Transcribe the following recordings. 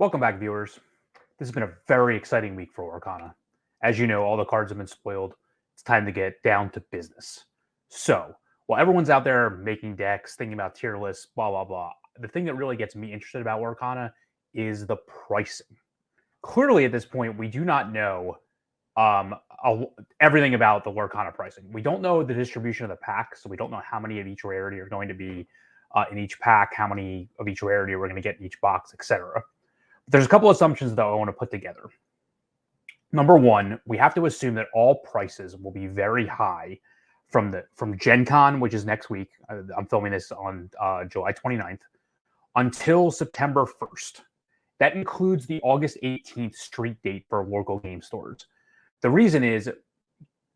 Welcome back, viewers. This has been a very exciting week for Lorcana. As you know, all the cards have been spoiled. It's time to get down to business. So, while everyone's out there making decks, thinking about tier lists, blah, blah, blah, the thing that really gets me interested about Lorcana is the pricing. Clearly, at this point, we do not know um, everything about the Lorcana pricing. We don't know the distribution of the packs, so we don't know how many of each rarity are going to be in each pack, how many of each rarity we're going to get in each box, etc. There's a couple assumptions, though, I want to put together. Number one, we have to assume that all prices will be very high from Gen Con, which is next week. I'm filming this on July 29th, until September 1st. That includes the August 18th street date for local game stores. The reason is,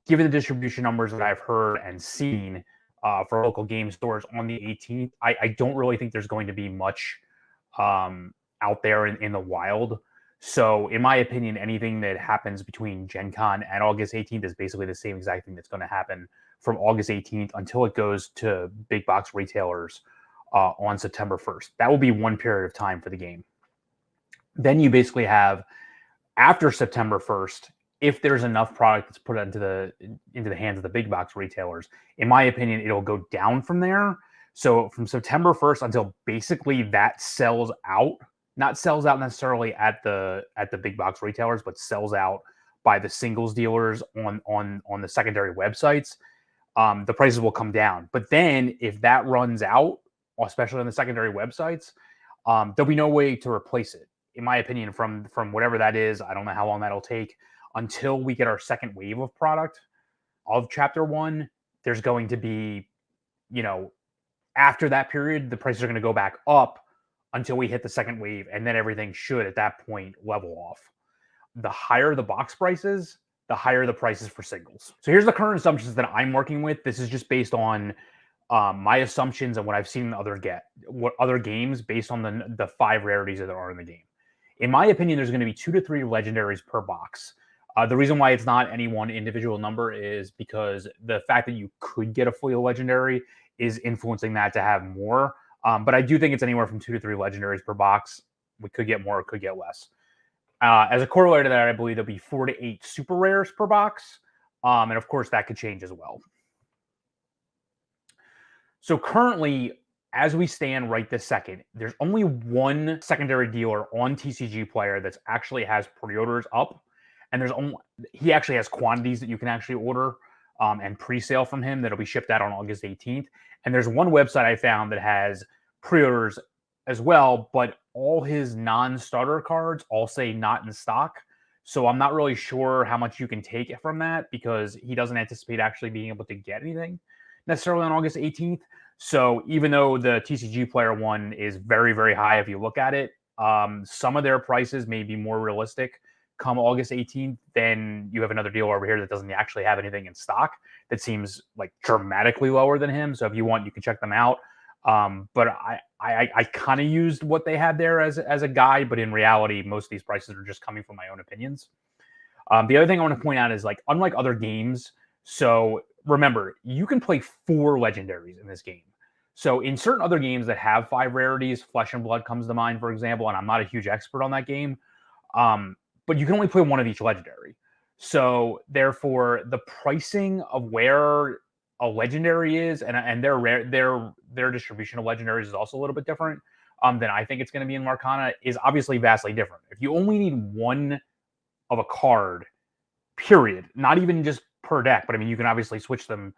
given the distribution numbers that I've heard and seen for local game stores on the 18th, I don't really think there's going to be much out there in the wild. So in my opinion, anything that happens between Gen Con and August 18th is basically the same exact thing that's going to happen from August 18th until it goes to big box retailers on September 1st. That will be one period of time for the game. Then you basically have, after September 1st, if there's enough product that's put into the hands of the big box retailers, in my opinion, it'll go down from there. So from September 1st until basically that sells out, not sells out necessarily at the big box retailers, but sells out by the singles dealers on the secondary websites, the prices will come down. But then if that runs out, especially on the secondary websites, there'll be no way to replace it. In my opinion, from whatever that is, I don't know how long that'll take until we get our second wave of product of Chapter 1. There's going to be, after that period, the prices are going to go back up until we hit the second wave, and then everything should, at that point, level off. The higher the box prices, the higher the prices for singles. So here's the current assumptions that I'm working with. This is just based on my assumptions and what I've seen other games based on the 5 rarities that are in the game. In my opinion, there's going to be 2 to 3 legendaries per box. The reason why it's not any one individual number is because the fact that you could get a foil legendary is influencing that to have more. But I do think it's anywhere from 2 to 3 legendaries per box. We could get more, could get less. As a corollary to that, I believe there'll be 4 to 8 super rares per box. And of course, that could change as well. So currently, as we stand right this second, there's only one secondary dealer on TCG Player that actually has pre-orders up. And he actually has quantities that you can actually order and pre-sale from him that'll be shipped out on August 18th. And there's one website I found that has pre-orders as well, but all his non-starter cards all say not in stock. So I'm not really sure how much you can take from that because he doesn't anticipate actually being able to get anything necessarily on August 18th. So even though the TCG Player one is very, very high if you look at it, some of their prices may be more realistic come August 18th. Then you have another dealer over here that doesn't actually have anything in stock that seems like dramatically lower than him. So if you want, you can check them out. But I kind of used what they had there as a guide, but in reality, most of these prices are just coming from my own opinions. The other thing I want to point out is, like, unlike other games, so remember, you can play 4 legendaries in this game. So in certain other games that have 5 rarities, Flesh and Blood comes to mind, for example, and I'm not a huge expert on that game, but you can only play 1 of each legendary. So therefore, the pricing of where a legendary is and their distribution of legendaries is also a little bit different than I think it's going to be in Lorcana, is obviously vastly different. If you only need 1 of a card, period, not even just per deck, but I mean, you can obviously switch them,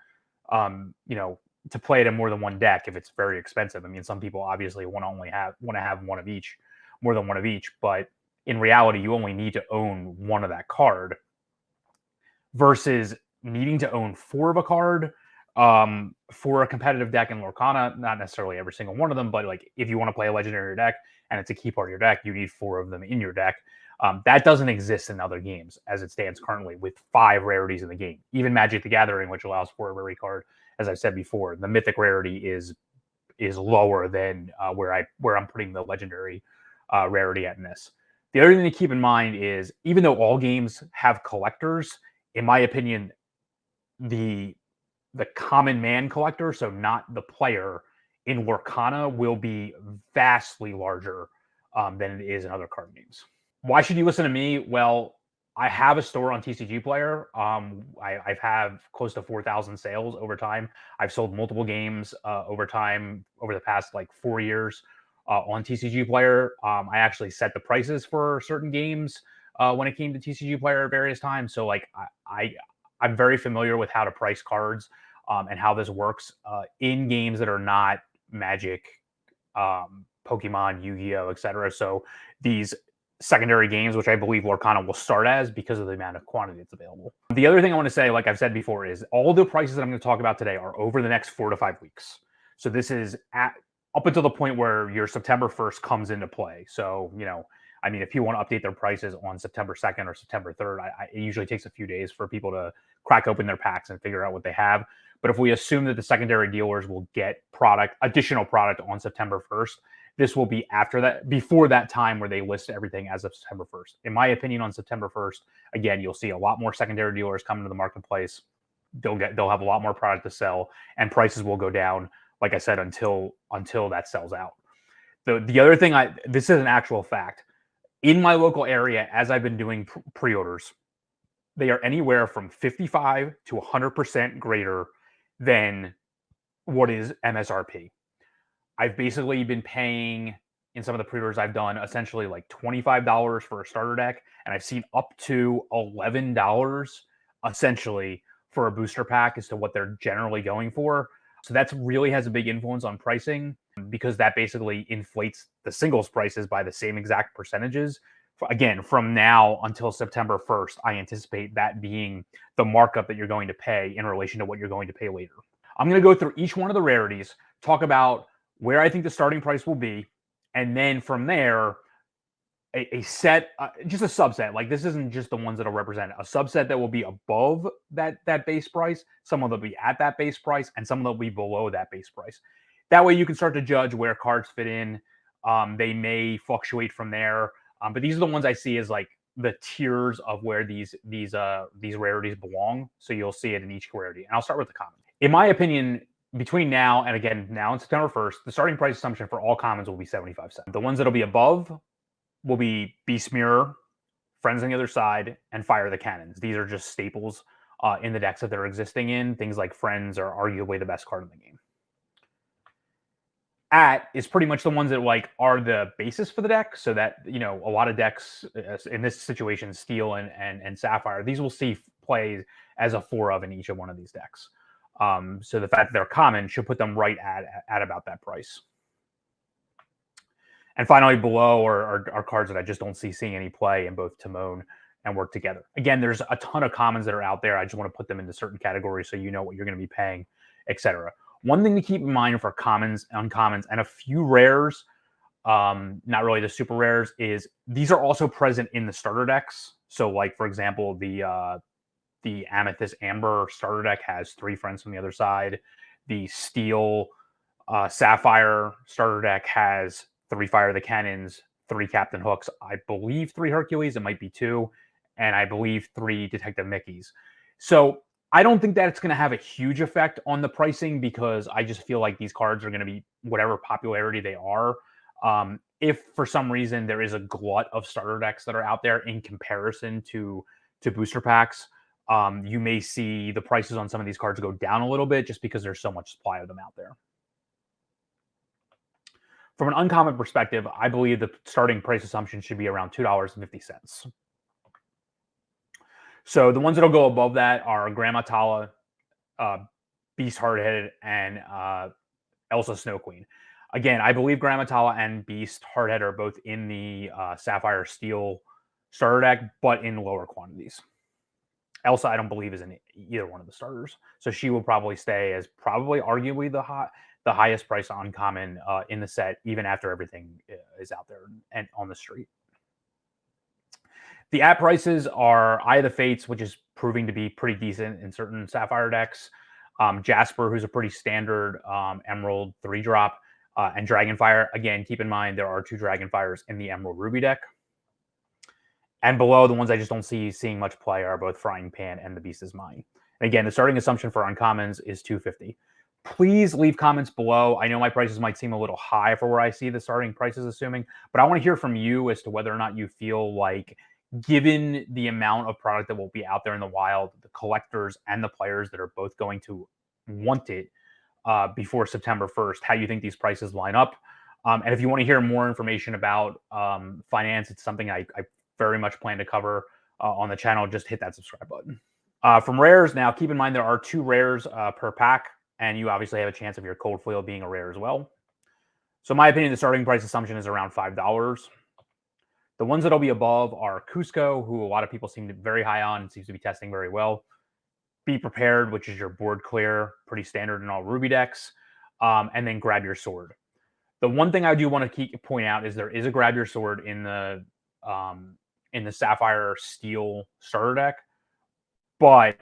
to play it in more than 1 deck if it's very expensive. I mean, some people obviously want to have 1 of each, more than 1 of each, but in reality, you only need to own 1 of that card versus needing to own 4 of a card for a competitive deck in Lorcana. Not necessarily every single one of them, but like if you want to play a legendary deck and it's a key part of your deck, you need 4 of them in your deck. That doesn't exist in other games as it stands currently with 5 rarities in the game. Even Magic the Gathering, which allows for a rarity card, as I've said before, the mythic rarity is lower than where I'm putting the legendary rarity at in this. The other thing to keep in mind is, even though all games have collectors, in my opinion, the common man collector, so not the player, in Lorcana will be vastly larger than it is in other card games. Why should you listen to me? Well, I have a store on TCG Player. I've have close to 4,000 sales over time. I've sold multiple games over time over the past like 4 years on TCG Player. I actually set the prices for certain games when it came to TCG Player at various times. So like I'm very familiar with how to price cards and how this works in games that are not Magic, Pokemon, Yu-Gi-Oh, etc. So these secondary games, which I believe Lorcana will start as because of the amount of quantity that's available. The other thing I want to say, like I've said before, is all the prices that I'm going to talk about today are over the next 4 to 5 weeks. So this is up until the point where your September 1st comes into play. So, I mean, if you want to update their prices on September 2nd or September 3rd, it usually takes a few days for people to crack open their packs and figure out what they have. But if we assume that the secondary dealers will get additional product on September 1st, this will be before that time where they list everything as of September 1st. In my opinion, on September 1st, again, you'll see a lot more secondary dealers come into the marketplace. They'll have a lot more product to sell, and prices will go down, like I said, until that sells out. The other thing, this is an actual fact. In my local area, as I've been doing pre-orders, they are anywhere from 55 to 100% greater than what is MSRP. I've basically been paying, in some of the pre-orders I've done, essentially like $25 for a starter deck, and I've seen up to $11 essentially for a booster pack as to what they're generally going for. So that really has a big influence on pricing, because that basically inflates the singles prices by the same exact percentages. Again, from now until September 1st, I anticipate that being the markup that you're going to pay in relation to what you're going to pay later. I'm going to go through each one of the rarities, talk about where I think the starting price will be, and then from there, a set, just a subset. Like, this isn't just the ones that will represent a subset that will be above that base price, some of them will be at that base price, and some of them will be below that base price. That way you can start to judge where cards fit in. They may fluctuate from there, but these are the ones I see as like the tiers of where these rarities belong. So you'll see it in each rarity, and I'll start with the common. In my opinion, between now and September 1st, the starting price assumption for all commons will be 75 cents. The ones that'll be above will be Beast Mirror, Friends on the Other Side, and Fire the Cannons. These are just staples in the decks that they're existing in. Things like Friends are arguably the best card in the game. At is pretty much the ones that like are the basis for the deck, so that a lot of decks in this situation, Steel and Sapphire, these will see play as a 4 of in each of one of these decks. So the fact that they're common should put them right at about that price. And finally, below are cards that I just don't see seeing any play in both Timon and Work Together. Again, there's a ton of commons that are out there. I just want to put them into certain categories so you know what you're going to be paying, etc. One thing to keep in mind for commons, uncommons, and a few rares, not really the super rares, is these are also present in the starter decks. So, like, for example, the Amethyst Amber starter deck has 3 Friends from the Other Side. The Steel Sapphire starter deck has 3 Fire the Cannons, 3 Captain Hooks, I believe 3 Hercules, it might be 2, and I believe 3 Detective Mickeys. So I don't think that it's going to have a huge effect on the pricing, because I just feel like these cards are going to be whatever popularity they are. If for some reason there is a glut of starter decks that are out there in comparison to booster packs, you may see the prices on some of these cards go down a little bit just because there's so much supply of them out there. From an uncommon perspective, I believe the starting price assumption should be around $2.50. So the ones that'll go above that are Grandma Tala, Beast Hardheaded, and Elsa Snow Queen. Again, I believe Grandma Tala and Beast Hardheaded are both in the Sapphire Steel starter deck, but in lower quantities. Elsa, I don't believe, is in either one of the starters, so she will probably stay as probably arguably the highest price uncommon in the set, even after everything is out there and on the street. The at prices are Eye of the Fates, which is proving to be pretty decent in certain Sapphire decks. Jasper, who's a pretty standard Emerald 3-drop, and Dragonfire. Again, keep in mind there are 2 Dragonfires in the Emerald Ruby deck. And below, the ones I just don't see seeing much play are both Frying Pan and The Beast Is Mine. And again, the starting assumption for uncommons is $2.50. Please leave comments below. I know my prices might seem a little high for where I see the starting prices, assuming, but I want to hear from you as to whether or not you feel like, given the amount of product that will be out there in the wild, the collectors and the players that are both going to want it before September 1st, how you think these prices line up. And if you want to hear more information about finance, it's something I very much plan to cover on the channel. Just hit that subscribe button. From rares, now keep in mind there are 2 rares per pack, and you obviously have a chance of your cold foil being a rare as well. So in my opinion, the starting price assumption is around $5. The ones that'll be above are Cusco, who a lot of people seem to be very high on and seems to be testing very well. Be Prepared, which is your board clear, pretty standard in all Ruby decks. And then Grab Your Sword. The one thing I do want to point out is there is a Grab Your Sword in the Sapphire Steel starter deck, but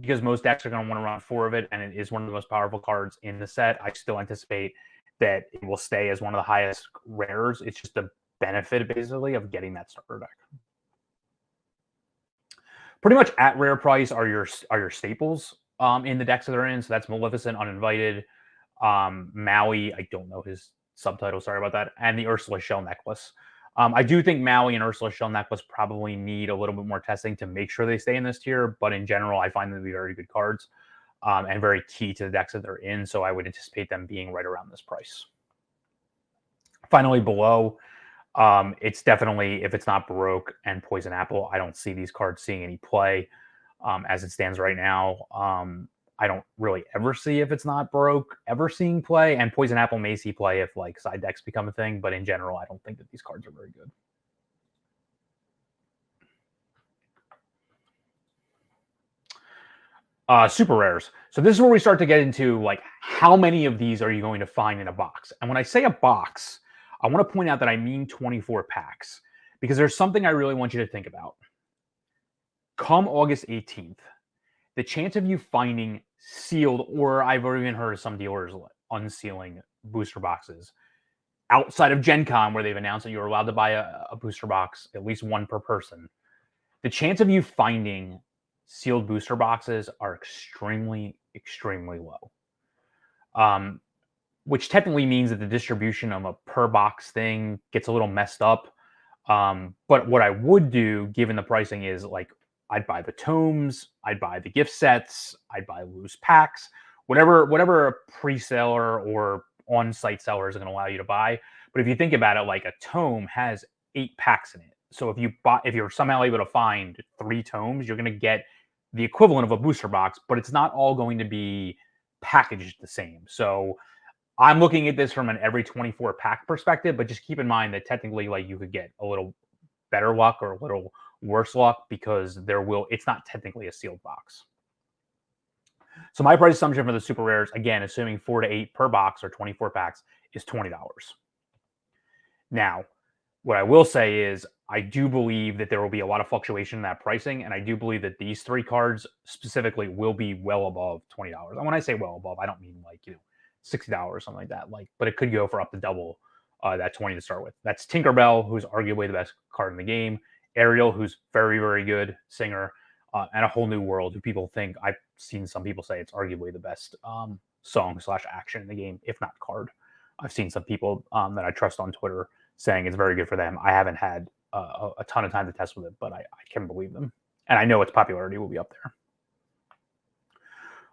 because most decks are going to want to run 4 of it, and it is one of the most powerful cards in the set, I still anticipate that it will stay as one of the highest rares. It's just the benefit, basically, of getting that starter deck. Pretty much at rare price are your staples in the decks that they're in. So that's Maleficent, Uninvited, Maui. I don't know his subtitle. Sorry about that. And the Ursula Shell Necklace. I do think Maui and Ursula Shell Necklace probably need a little bit more testing to make sure they stay in this tier. But in general, I find them to be very good cards and very key to the decks that they're in. So I would anticipate them being right around this price. Finally, below, it's definitely, if it's not Baroque and Poison Apple, I don't see these cards seeing any play as it stands right now. I don't really ever see, if it's not Baroque, ever seeing play, and Poison Apple may see play if like side decks become a thing, but in general, I don't think that these cards are very good. Super rares. So this is where we start to get into like how many of these are you going to find in a box? And when I say a box, I want to point out that I mean 24 packs, because there's something I really want you to think about. Come August 18th, the chance of you finding sealed, or I've even heard of some dealers unsealing booster boxes outside of Gen Con, where they've announced that you're allowed to buy a booster box, at least 1 per person. The chance of you finding sealed booster boxes are extremely, extremely low. Which technically means that the distribution of a per box thing gets a little messed up. But what I would do, given the pricing, is like I'd buy the tomes, I'd buy the gift sets, I'd buy loose packs, whatever a pre-seller or on-site seller is going to allow you to buy. But if you think about it, like a tome has 8 packs in it. So if you're somehow able to find 3 tomes, you're going to get the equivalent of a booster box, but it's not all going to be packaged the same. So I'm looking at this from an every 24 pack perspective, but just keep in mind that technically, like, you could get a little better luck or a little worse luck, because it's not technically a sealed box. So my price assumption for the super rares, again, assuming 4 to 8 per box or 24 packs, is $20. Now, what I will say is I do believe that there will be a lot of fluctuation in that pricing, and I do believe that these 3 cards specifically will be well above $20. And when I say well above, I don't mean like, $60 or something like that. But it could go for up to double that 20 to start with. That's Tinkerbell, who's arguably the best card in the game. Ariel, who's very, very good singer. And A Whole New World, who people think, I've seen some people say it's arguably the best song/action in the game, if not card. I've seen some people that I trust on Twitter saying it's very good for them. I haven't had a ton of time to test with it, but I can believe them. And I know its popularity will be up there.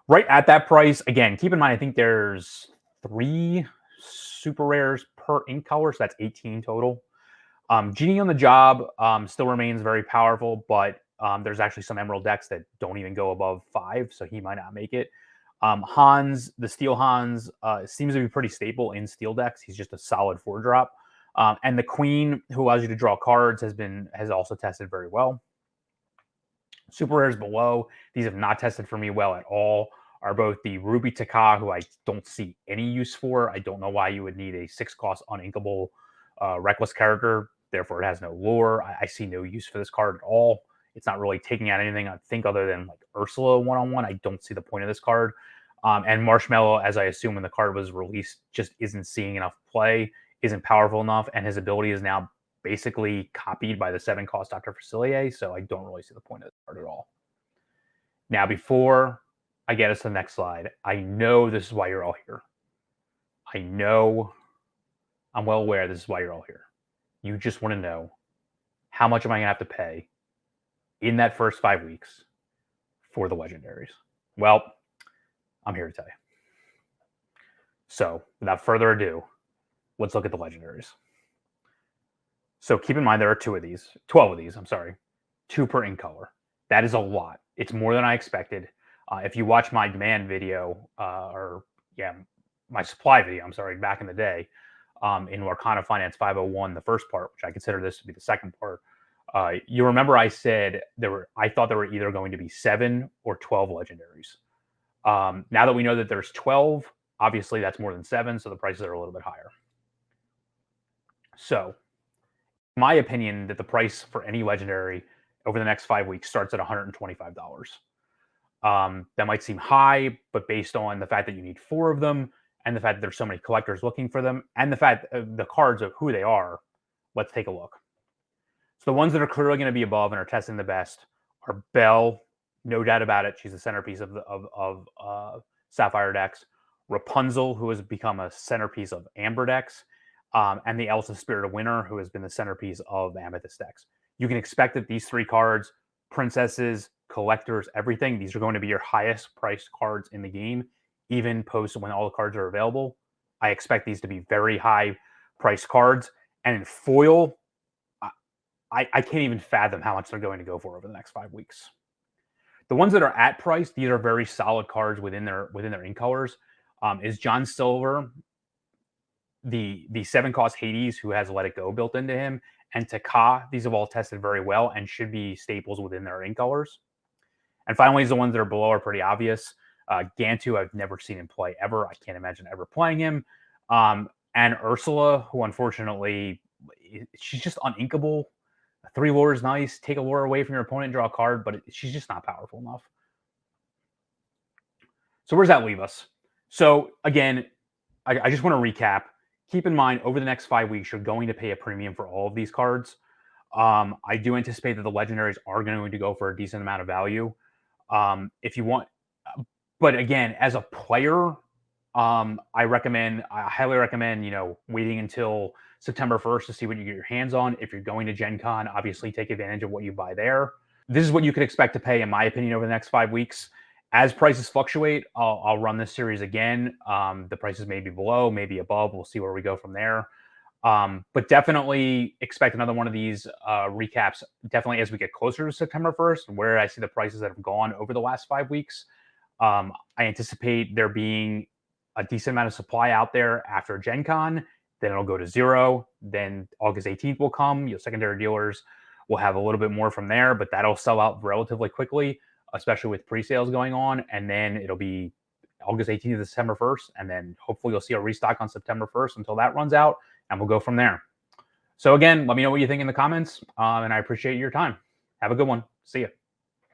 Right at that price, again, keep in mind, I think there's 3 super rares per ink color, so that's 18 total. Genie on the Job still remains very powerful, but there's actually some Emerald decks that don't even go above 5, so he might not make it. Hans, the Steel Hans, seems to be pretty stable in Steel decks. He's just a solid 4-drop. And the Queen, who allows you to draw cards, has also tested very well. Super rares below, these have not tested for me well at all, are both the Ruby Taka, who I don't see any use for. I don't know why you would need a 6-cost uninkable Reckless character. Therefore, it has no lore. I see no use for this card at all. It's not really taking out anything, I think, other than like Ursula one-on-one. I don't see the point of this card. And Marshmallow, as I assume when the card was released, just isn't seeing enough play, isn't powerful enough, and his ability is now basically copied by the 7-cost Dr. Facilier, so I don't really see the point of this card at all. Now, before I get us to the next slide. I know this is why you're all here. I know, I'm well aware this is why you're all here. You just want to know, how much am I going to have to pay in that first 5 weeks for the legendaries? Well, I'm here to tell you. So without further ado, let's look at the legendaries. So keep in mind, there are 12 of these, I'm sorry, 2 per ink color. That is a lot. It's more than I expected. If you watch my demand video, my supply video, I'm sorry, back in the day, in Lorcana Finance 501, the first part, which I consider this to be the second part, you remember I said I thought there were either going to be 7 or 12 legendaries. Now that we know that there's 12, obviously that's more than 7, so the prices are a little bit higher. So, my opinion that the price for any legendary over the next 5 weeks starts at $125. That might seem high, but based on the fact that you need 4 of them, and the fact that there's so many collectors looking for them, and the fact the cards of who they are, let's take a look. So the ones that are clearly going to be above and are testing the best are Belle, no doubt about it. She's the centerpiece of Sapphire decks. Rapunzel, who has become a centerpiece of Amber decks, and the Elsa Spirit of Winter, who has been the centerpiece of Amethyst decks. You can expect that these 3 cards, princesses, collectors, everything, these are going to be your highest priced cards in the game, even post when all the cards are available. I expect these to be very high priced cards. And in foil, I can't even fathom how much they're going to go for over the next 5 weeks. The ones that are at price, these are very solid cards within their ink colors. Is John Silver, the 7-cost Hades, who has Let It Go built into him, and Taka. These have all tested very well and should be staples within their ink colors. And finally, the ones that are below are pretty obvious. Gantu, I've never seen him play ever. I can't imagine ever playing him. And Ursula, who unfortunately, she's just uninkable. 3 lore is nice. Take a lore away from your opponent, draw a card, but she's just not powerful enough. So where does that leave us? So again, I just want to recap. Keep in mind, over the next 5 weeks, you're going to pay a premium for all of these cards. I do anticipate that the legendaries are going to go for a decent amount of value. If you want, but again, as a player, I highly recommend, waiting until September 1st to see what you get your hands on. If you're going to Gen Con, obviously take advantage of what you buy there. This is what you could expect to pay, in my opinion, over the next 5 weeks. As prices fluctuate, I'll run this series again. The prices may be below, maybe above. We'll see where we go from there. But definitely expect another one of these recaps, definitely as we get closer to September 1st, where I see the prices that have gone over the last 5 weeks. I anticipate there being a decent amount of supply out there after Gen Con. Then it'll go to 0. Then August 18th will come. Your secondary dealers will have a little bit more from there, but that'll sell out relatively quickly, especially with pre-sales going on. And then it'll be August 18th to September 1st. And then hopefully you'll see a restock on September 1st until that runs out, and we'll go from there. So again, let me know what you think in the comments, and I appreciate your time. Have a good one. See ya.